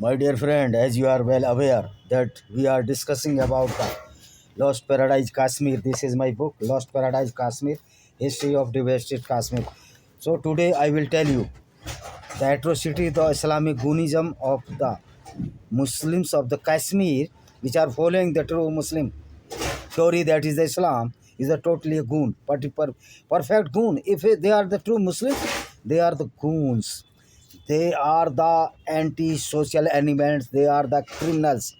My dear friend, as you are well aware that we are discussing about the Lost Paradise Kashmir. This is my book, Lost Paradise Kashmir, History of Devastated Kashmir. So today I will tell you the atrocity, the Islamic Gunism of the Muslims of the Kashmir, which are following the true Muslim theory, that is the Islam, is a totally a goon, perfect goon. If they are the true Muslims, they are the goons. They are the anti-social elements. They are the criminals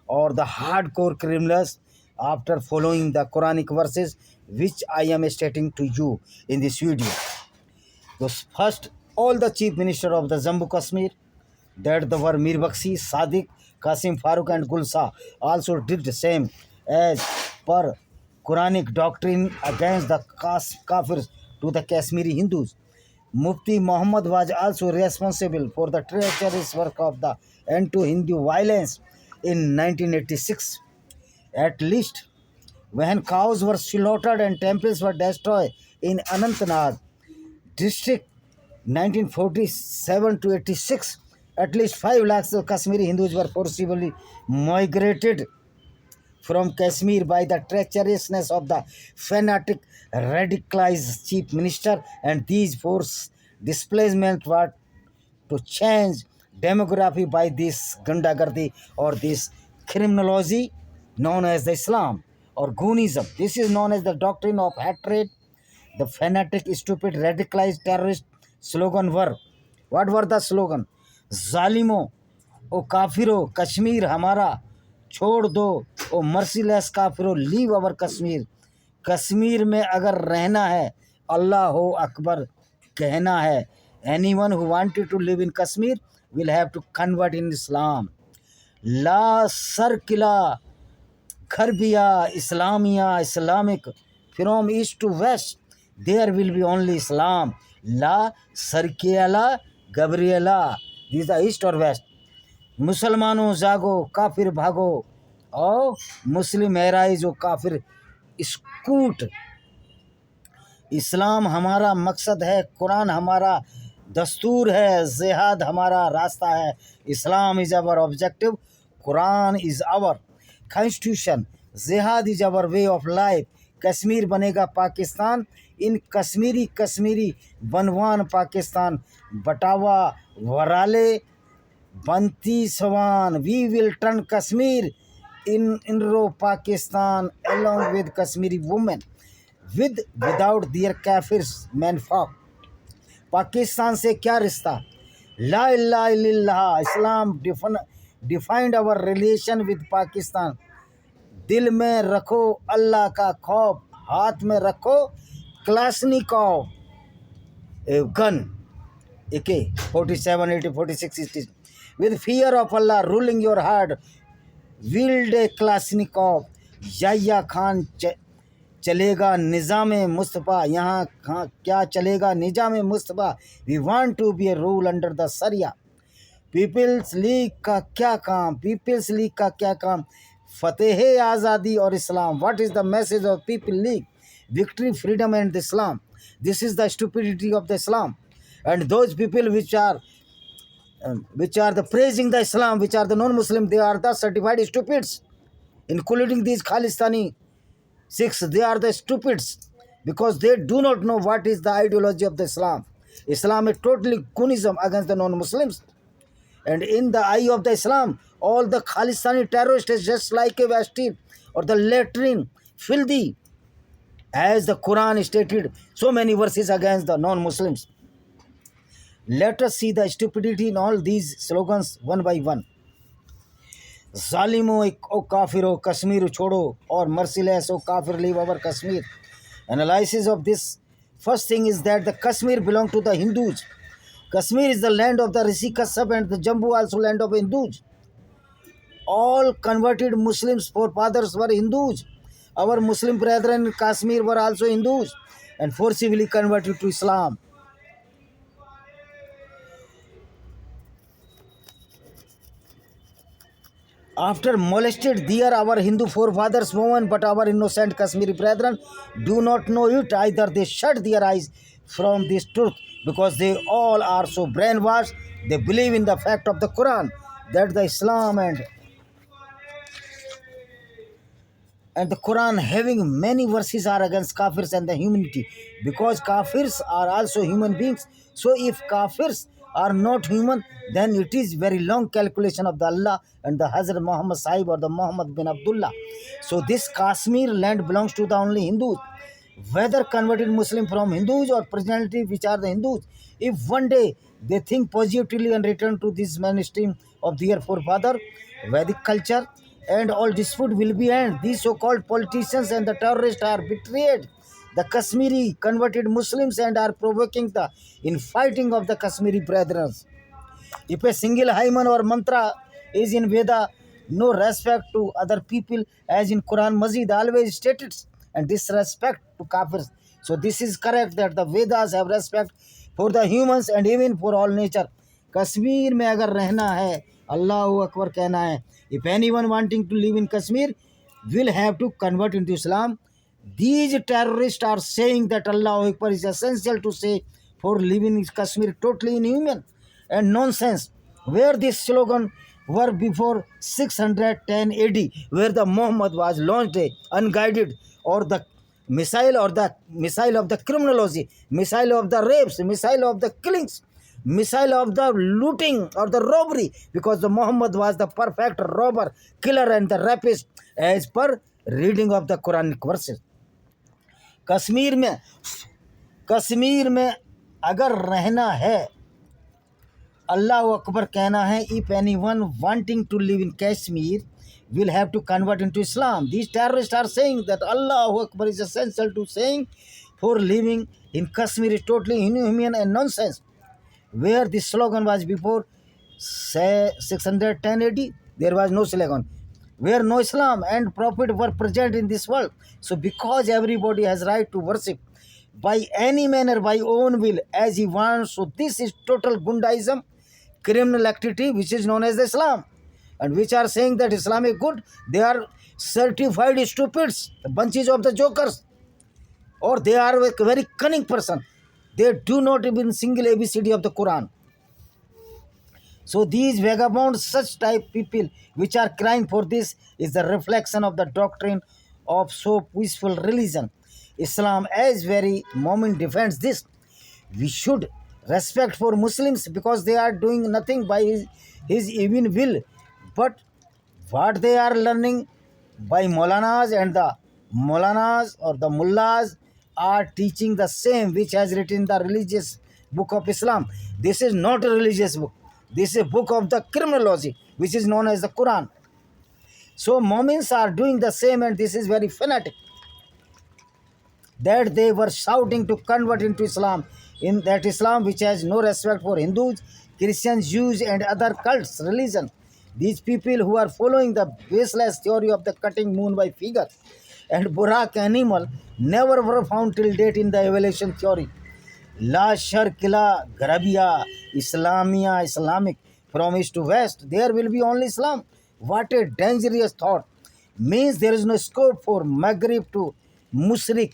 or the hardcore criminals after following the Quranic verses which I am stating to you in this video. So first, all the chief minister of the Jammu Kashmir, that the were Mir Bakshi, Sadiq, Qasim Farooq and Gulsa also did the same as per Quranic doctrine against the Kafirs to the Kashmiri Hindus. Mufti Muhammad was also responsible for the treacherous work of the end to Hindu violence in 1986. At least when cows were slaughtered and temples were destroyed in Anantnag district 1947 to 86, at least 5 lakhs of Kashmiri Hindus were forcibly migrated from Kashmir by the treacherousness of the fanatic radicalized chief minister, and these forced displacement were to change demography by this gundagardi or this criminology known as the Islam or Goonism. This is known as the doctrine of hatred. The fanatic, stupid, radicalized terrorist slogan were, what were the slogan? जालिमो ओ काफिरो कश्मीर हमारा छोड़ दो, ओ merciless काफिरो leave अवर कश्मीर। कश्मीर में अगर रहना है अल्लाह हो अकबर कहना है। Anyone who wanted to live in Kashmir will have to convert in Islam. La Sarkila Kharbiya Islamia Islamic from east to west, there will be only Islam. La Sarkiala Gabriela, this is the east or west. मुसलमानों जागो काफिर भागो और मुस्लिम arise जो काफिर scoot. इस्लाम हमारा मकसद है, कुरान हमारा दस्तूर है, जिहाद हमारा रास्ता है। Islam is our objective, Quran is our constitution, jihad is our way of life. Kashmir बनेगा पाकिस्तान, इन कश्मीरी बनवान पाकिस्तान, बटावा वराले बंती सवान, we will turn Kashmir in इनरो Pakistan along with Kashmiri women with without their kafirs men fuck। Pakistan से क्या रिश्ता? ला इलाहा इल्लल्लाह, Islam defined our relation with Pakistan. दिल में रखो अल्लाह का खौफ, हाथ में रखो Kalashnikov gun AK-47, AK-46 with fear of Allah ruling your heart, wield a Kalashnikov। Yahya Khan चलेगा निज़ाम मुस्तफ़ा, यहाँ क्या चलेगा निज़ाम मुस्तफ़ा। We want to be a rule under the sharia. People's league का क्या काम? पीपल्स लीग का क्या काम? फतेह आज़ादी और इस्लाम। What is the message of people league? Victory, freedom and the Islam. This is the stupidity of the Islam and those people which are the praising the Islam, which are the non-Muslim, they are the certified stupids, including these Khalistani Sikhs. They are the stupids because they do not know what is the ideology of the Islam. Islam is totally Kunism against the non-Muslims, and in the eye of the Islam, all the Khalistani terrorists is just like a vestige or the latrine, filthy, as the Quran stated so many verses against the non-Muslims. Let us see the stupidity in all these slogans one by one. जालिमो ओ काफिरो कश्मीर छोड़ो और merciless O kafir leave our Kashmir. Analysis of this, first thing is that the Kashmir belong to the Hindus. Kashmir is the land of the Rishi Kashyap and the Jammu also land of Hindus. All converted Muslims forefathers were Hindus. Our Muslim brethren in Kashmir were also Hindus and forcibly converted to Islam. After molested there our Hindu forefathers women, but our innocent Kashmiri brethren do not know it. Either they shut their eyes from this truth because they all are so brainwashed. They believe in the fact of the Quran that the Islam and the Quran having many verses are against kafirs and the humanity, because kafirs are also human beings. So if kafirs are not human, then it is very long calculation of the Allah and the Hazrat Muhammad Sahib or the Muhammad bin Abdullah. So this Kashmir land belongs to the only Hindus, whether converted Muslim from Hindus or presently which are the Hindus. If one day they think positively and return to this mainstream of their forefather Vedic culture, and all dispute will be end. These so-called politicians and the terrorists are betrayed the Kashmiri converted Muslims and are provoking the infighting of the Kashmiri brethren. If a single hymen or mantra is in Veda, no respect to other people, as in Quran Majid always stated, and disrespect to kafirs. So this is correct that the Vedas have respect for the humans and even for all nature. Kashmir में अगर रहना है, अल्लाह अकबर कहना है. If anyone wanting to live in Kashmir will have to convert into Islam. These terrorists are saying that Allah Akbar is essential to say for living in Kashmir totally inhuman and nonsense. Where this slogan were before 610 AD, where the Muhammad was launched unguided, or the missile of the criminology, missile of the rapes, missile of the killings, missile of the looting or the robbery, because the Muhammad was the perfect robber, killer and the rapist as per reading of the Quranic verses. Kashmir में अगर रहना है, अल्लाह अकबर कहना है. If anyone wanting to live in Kashmir will have to convert into Islam. These terrorists are saying that Allah Akbar is essential to saying for living in Kashmir is totally inhuman and nonsense. Where this slogan was before say 610 AD, there was no slogan. Where no Islam and Prophet were present in this world. So because everybody has right to worship by any manner, by own will, as he wants, so this is total Gundaism, criminal activity, which is known as Islam. And which are saying that Islam is good, they are certified stupids, bunches of the jokers, or they are a very cunning person. They do not even single ABCD of the Quran. So these vagabonds, such type people which are crying for this, is the reflection of the doctrine of so peaceful religion. Islam as very moment defends this. We should respect for Muslims because they are doing nothing by his even will. But what they are learning by Maulanas, and the Maulanas or the Mullahs are teaching the same which has written the religious book of Islam. This is not a religious book. This is a book of the criminology, which is known as the Quran. So Momins are doing the same, and this is very fanatic. That they were shouting to convert into Islam, in that Islam which has no respect for Hindus, Christians, Jews and other cults, religion. These people who are following the baseless theory of the cutting moon by figure and Burak animal never were found till date in the evolution theory. La Sharkila Garabia, Islamia, Islamic, from east to west, there will be only Islam. What a dangerous thought. Means there is no scope for Maghrib to Musrik,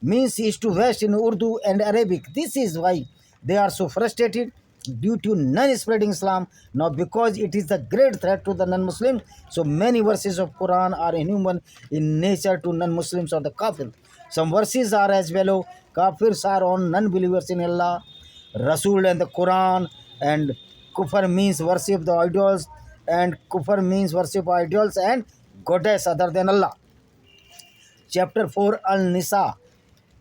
means east to west in Urdu and Arabic. This is why they are so frustrated due to non-spreading Islam, not because it is the great threat to the non-Muslims. So many verses of Quran are inhuman in nature to non-Muslims or the kafir. Some verses are as below. Kafirs are on non-believers in Allah, Rasul and the Quran, and kufr means worship the idols, and kufr means worship idols and goddess other than Allah. Chapter 4 Al-Nisa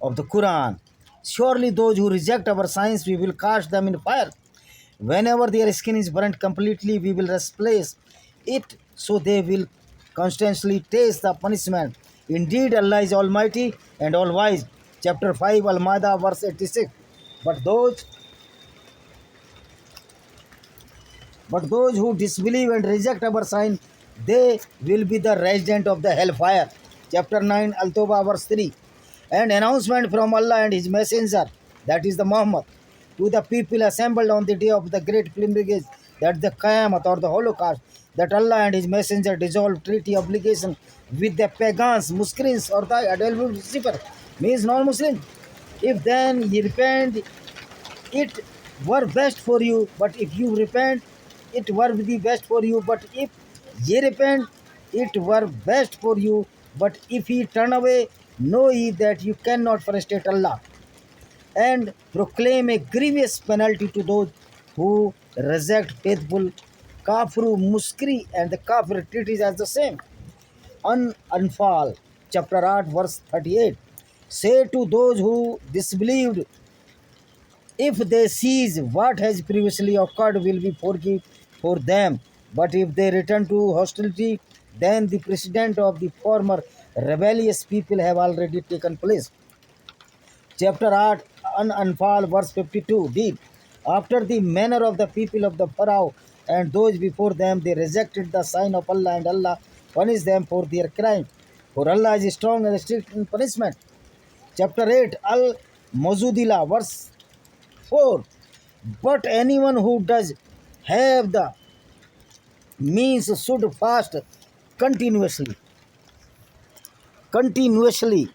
of the Quran. Surely those who reject our signs, we will cast them in fire. Whenever their skin is burnt completely, we will replace it, so they will constantly taste the punishment. Indeed, Allah is Almighty and All-Wise. Chapter 5 Al-Ma'idah, verse 86. But those who disbelieve and reject our sign, they will be the resident of the hellfire. Chapter 9 Al-Tawbah, verse 3. And announcement from Allah and His Messenger, that is the Muhammad, to the people assembled on the day of the great pilgrimage, that the Qiyamah or the Holocaust, that Allah and His Messenger dissolved treaty obligation with the pagans, Muslims or the adult receiver, means non-Muslim. If then ye repent, it were best for you, but if you repent it were the best for you, but if ye repent, it were best for you. But if ye turn away, know ye that you cannot frustrate Allah, and proclaim a grievous penalty to those who reject faithful. Kafru, Muskri, and the Kafir treat it as the same. Anfal, chapter 8, verse 38. Say to those who disbelieved, if they seize what has previously occurred, will be forgiven for them. But if they return to hostility, then the precedent of the former rebellious people have already taken place. Chapter 8, Anfal, verse 52. Deep. After the manner of the people of the Pharaoh and those before them, they rejected the sign of Allah, and Allah punished them for their crime. For Allah is strong and strict in punishment. Chapter 8, Al Muzudila, verse 4. But anyone who does have the means should fast continuously. Continuously.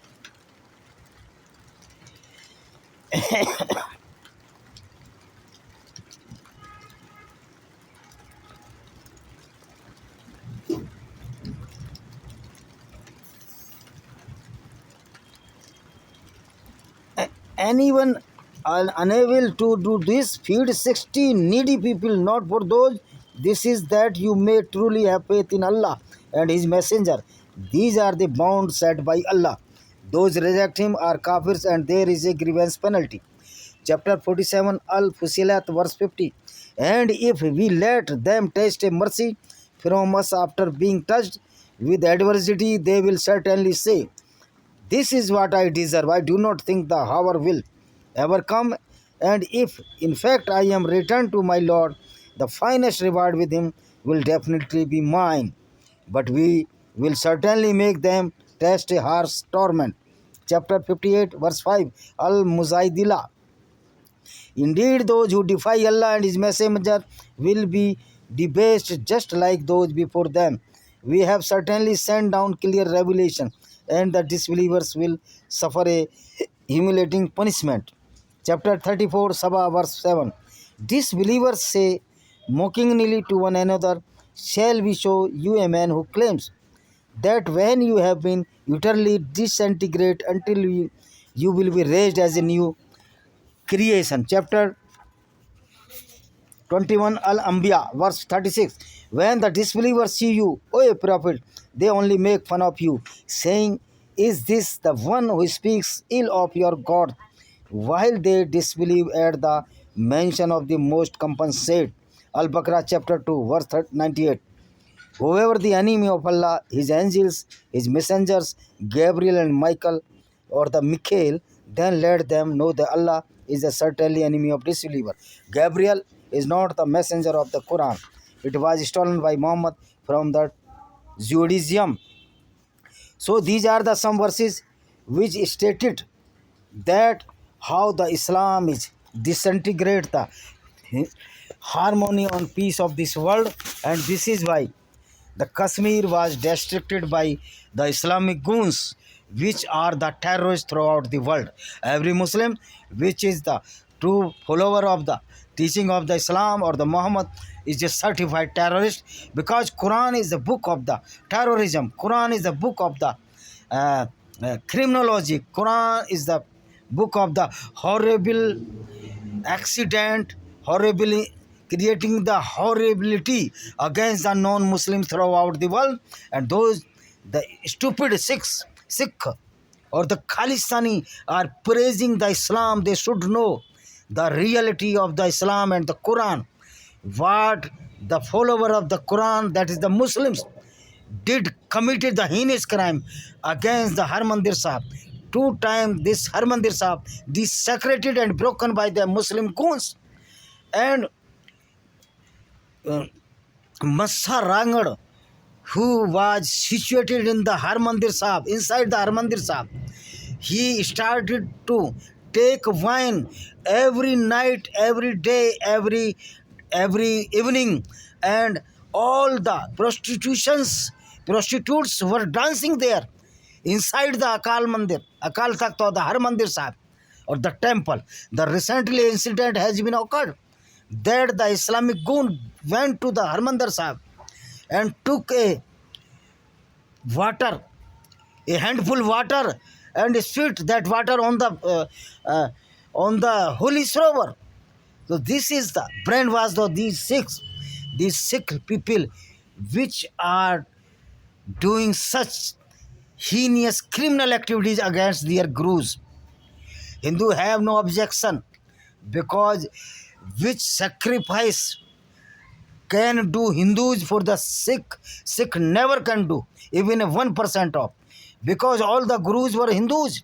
Anyone unable to do this, feed 60 needy people, not for those. This is that you may truly have faith in Allah and His Messenger. These are the bounds set by Allah. Those reject Him are kafirs, and there is a grievance penalty. Chapter 47, Al Fusilat, verse 50. And if we let them taste a mercy from us after being touched with adversity, they will certainly say, this is what I deserve. I do not think the hour will ever come. And if, in fact, I am returned to my Lord, the finest reward with Him will definitely be mine. But we will certainly make them taste a harsh torment. Chapter 58, verse 5, Al Muzaidila. Indeed, those who defy Allah and His Messenger will be debased just like those before them. We have certainly sent down clear revelation, and the disbelievers will suffer a humiliating punishment. Chapter 34, Saba, verse 7. Disbelievers say mockingly to one another, shall we show you a man who claims that when you have been utterly disintegrate until you will be raised as a new creation. Chapter 21, Al-Anbiya, verse 36. When the disbelievers see you, O prophet, they only make fun of you, saying, is this the one who speaks ill of your God? While they disbelieve at the mention of the most compensate. Al-Baqarah, chapter 2, verse 98. Whoever the enemy of Allah, His angels, His messengers, Gabriel and Michael, or the Mikhail, then let them know that Allah is a certainly enemy of disbeliever. Gabriel is not the messenger of the Quran. It was stolen by Muhammad from the Judaism. So these are the some verses which stated that how the Islam is disintegrate the harmony and peace of this world, and this is why the Kashmir was destructed by the Islamic goons, which are the terrorists throughout the world. Every Muslim which is the true follower of the teaching of the Islam or the Muhammad is a certified terrorist, because Quran is the book of the terrorism. Quran is the book of the criminology. Quran is the book of the horrible accident, horrible creating the horribility against the non-Muslims throughout the world. And those the stupid Sikh or the Khalistani are praising the Islam. They should know the reality of the Islam and the Quran. What the follower of the Quran, that is the Muslims, did committed the heinous crime against the Harmandir Sahib. 2 times this Harmandir Sahib desecrated and broken by the Muslim goons. And Massa Rangad, who was situated in the Harmandir Sahib, inside the Harmandir Sahib, he started to take wine every night, every day, every evening, and all the prostitutes were dancing there inside the Akal Mandir, Akal Takht, or the Harmandir Sahib, or the temple. The recently incident has been occurred that the Islamic goon went to the Harmandir Sahib and took a water, a handful water, and spit that water on the holy Sarovar. So this is the brainwash of these Sikh people, which are doing such heinous criminal activities against their gurus. Hindu have no objection, because which sacrifice can do Hindus for the Sikh never can do, even 1% of, because all the gurus were Hindus,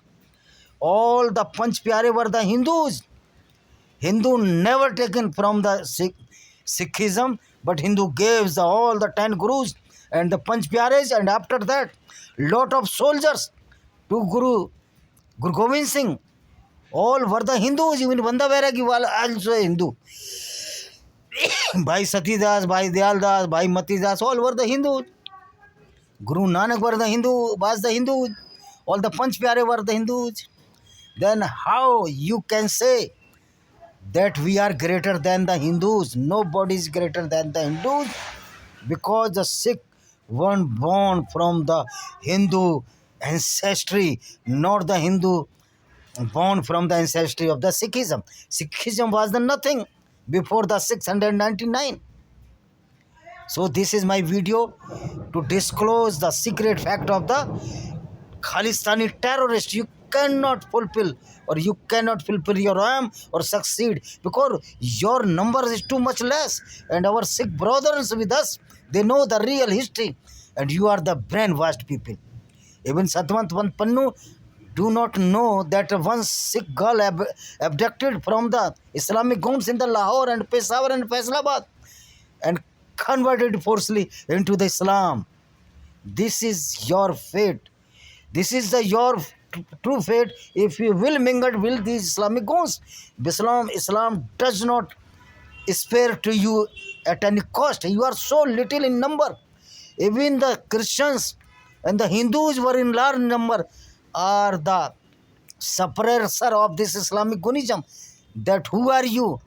all the Panch Pyare were the Hindus. Hindu never taken from the Sikhism, but Hindu gave all the 10 gurus and the Panch Pyares, and after that, lot of soldiers to Guru Gobind Singh. All were the Hindus, even Banda Bairagi was also a Hindu. Bhai Satidas, Bhai Dayal Das, Bhai Mati Das, all were the Hindus. Guru Nanak were the Hindu, was the Hindu. All the Panch Pyare were the Hindus. Then how you can say that we are greater than the Hindus? Nobody is greater than the Hindus, because the Sikh weren't born from the Hindu ancestry, not the Hindu born from the ancestry of the Sikhism. Sikhism was the nothing before the 699. So this is my video to disclose the secret fact of the Khalistani terrorist. You cannot fulfill, or you cannot fulfill your aim or succeed, because your numbers is too much less, and our Sikh brothers with us, they know the real history, and you are the brainwashed people. Even Satwant Pannu do not know that one Sikh girl abducted from the Islamic homes in the Lahore and Peshawar and Faisalabad and converted forcibly into the Islam. This is your fate. This is your true fate if you will mingle with these Islamic goons. Islam does not spare to you at any cost. You are so little in number. Even the Christians and the Hindus were in large number, are the suppressor of this Islamic Goonism. That who are you?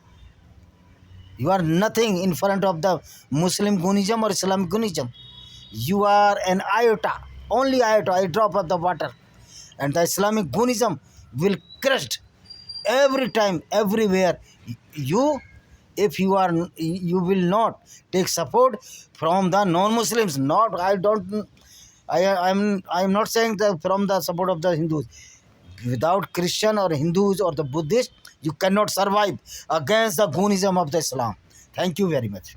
You are nothing in front of the Muslim Goonism or Islamic Goonism. You are an iota, only iota, a drop of the water. And the Islamic Goonism will crush every time, everywhere. If you will not take support from the non-Muslims. I am not saying that from the support of the Hindus. Without Christian or Hindus or the Buddhists, you cannot survive against the Goonism of the Islam. Thank you very much.